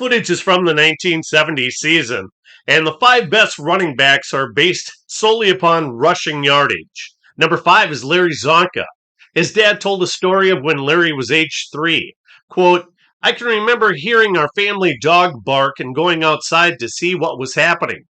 footage is from the 1970 season, and the 5 best running backs are based solely upon rushing yardage. Number 5 is Larry Csonka. His dad told a story of when Larry was age 3. Quote, "I can remember hearing our family dog bark and going outside to see what was happening.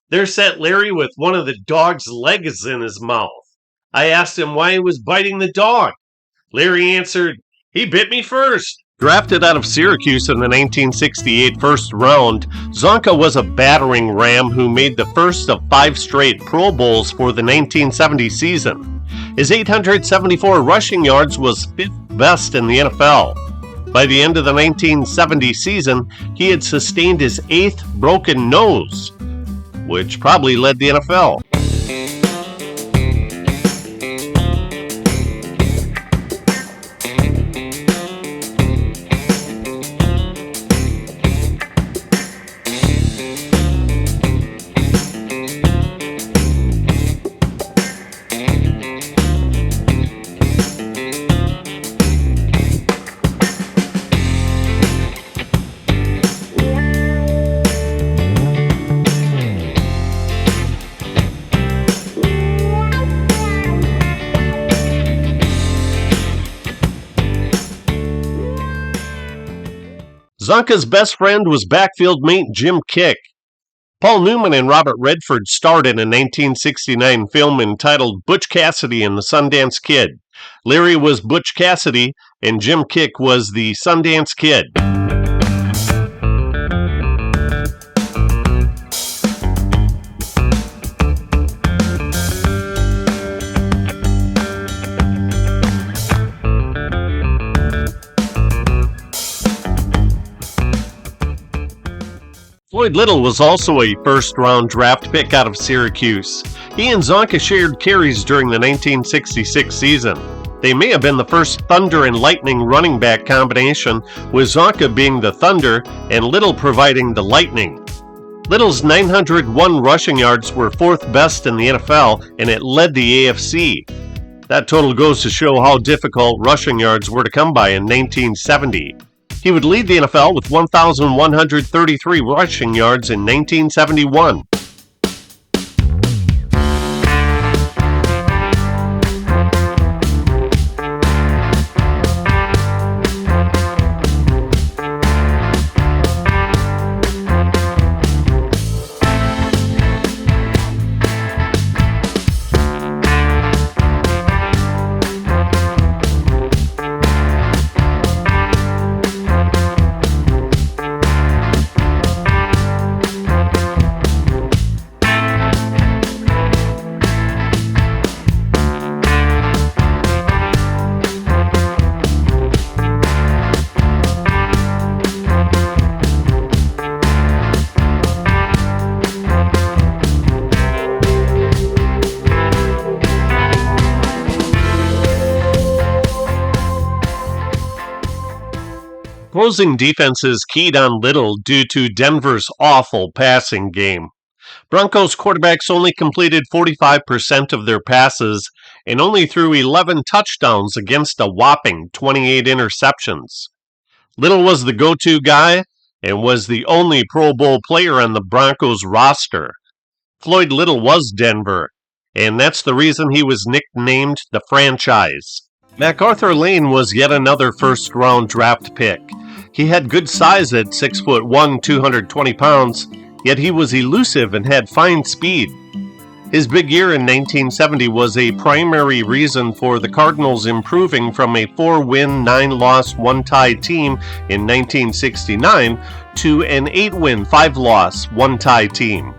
There sat Larry with one of the dog's legs in his mouth. I asked him why he was biting the dog. Larry answered, 'He bit me first.'" Drafted out of Syracuse in the 1968 first round, Csonka was a battering ram who made the first of 5 straight Pro Bowls for the 1970 season. His 874 rushing yards was 5th best in the NFL. By the end of the 1970 season, he had sustained his 8th broken nose, which probably led the NFL. Csonka's best friend was backfield mate Jim Kiick. Paul Newman and Robert Redford starred in a 1969 film entitled Butch Cassidy and the Sundance Kid. Larry was Butch Cassidy, and Jim Kiick was the Sundance Kid. Floyd Little was also a first-round draft pick out of Syracuse. He and Csonka shared carries during the 1966 season. They may have been the first Thunder and Lightning running back combination, with Csonka being the Thunder and Little providing the Lightning. Little's 901 rushing yards were 4th best in the NFL, and it led the AFC. That total goes to show how difficult rushing yards were to come by in 1970. He would lead the NFL with 1,133 rushing yards in 1971. Opposing defenses keyed on Little due to Denver's awful passing game. Broncos quarterbacks only completed 45% of their passes and only threw 11 touchdowns against a whopping 28 interceptions. Little was the go-to guy and was the only Pro Bowl player on the Broncos roster. Floyd Little was Denver, and that's the reason he was nicknamed the franchise. MacArthur Lane was yet another first-round draft pick. He had good size at 6'1", 220 pounds, yet he was elusive and had fine speed. His big year in 1970 was a primary reason for the Cardinals improving from a 4-win, 9-loss, 1-tie team in 1969 to an 8-win, 5-loss, 1-tie team.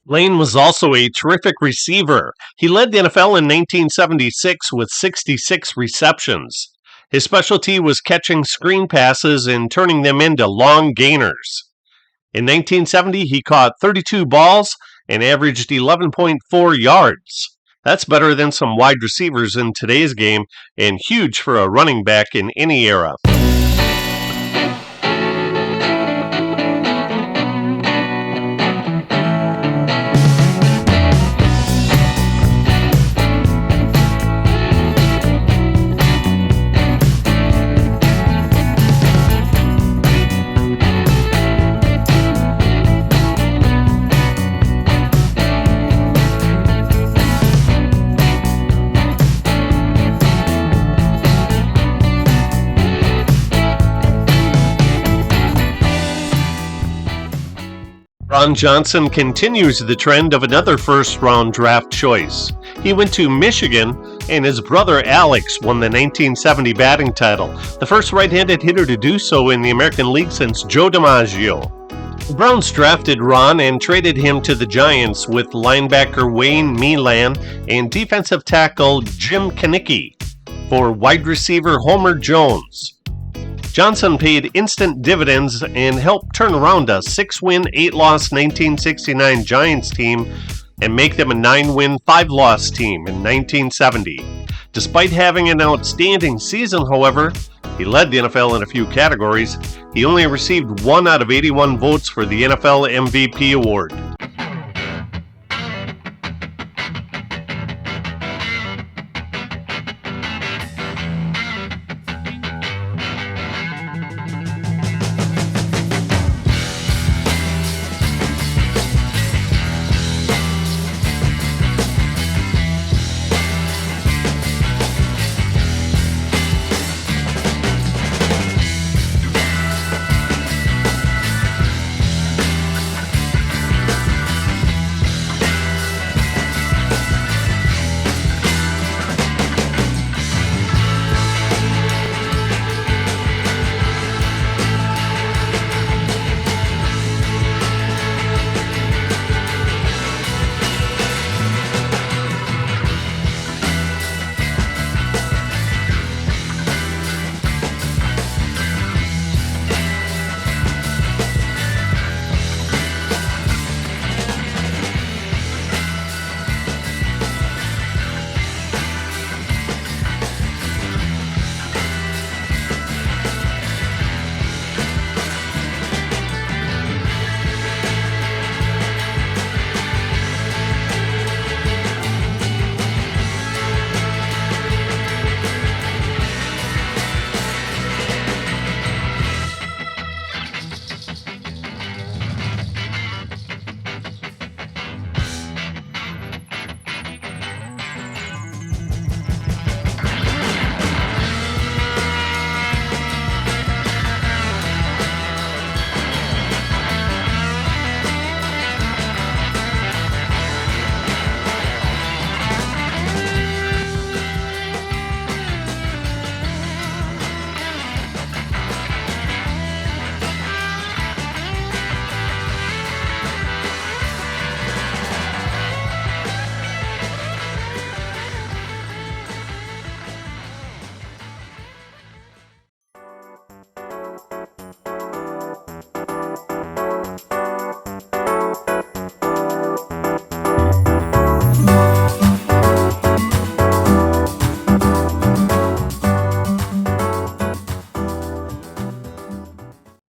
Lane was also a terrific receiver. He led the NFL in 1976 with 66 receptions. His specialty was catching screen passes and turning them into long gainers. In 1970, he caught 32 balls and averaged 11.4 yards. That's better than some wide receivers in today's game and huge for a running back in any era. Ron Johnson continues the trend of another first-round draft choice. He went to Michigan, and his brother Alex won the 1970 batting title, the first right-handed hitter to do so in the American League since Joe DiMaggio. The Browns drafted Ron and traded him to the Giants with linebacker Wayne Meelan and defensive tackle Jim Kanicki for wide receiver Homer Jones. Johnson paid instant dividends and helped turn around a 6-win, 8-loss 1969 Giants team and make them a 9-win, 5-loss team in 1970. Despite having an outstanding season, however, he led the NFL in a few categories. He only received 1 out of 81 votes for the NFL MVP award.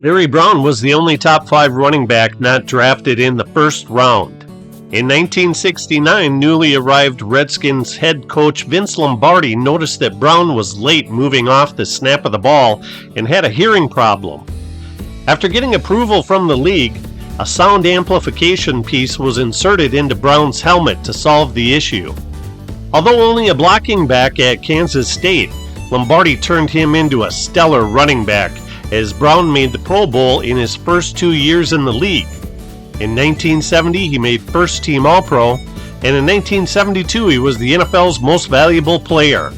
Larry Brown was the only top 5 running back not drafted in the first round. In 1969, newly arrived Redskins head coach Vince Lombardi noticed that Brown was late moving off the snap of the ball and had a hearing problem. After getting approval from the league, a sound amplification piece was inserted into Brown's helmet to solve the issue. Although only a blocking back at Kansas State, Lombardi turned him into a stellar running back, as Brown made the Pro Bowl in his first 2 years in the league. In 1970, he made first-team All-Pro, and in 1972, he was the NFL's most valuable player.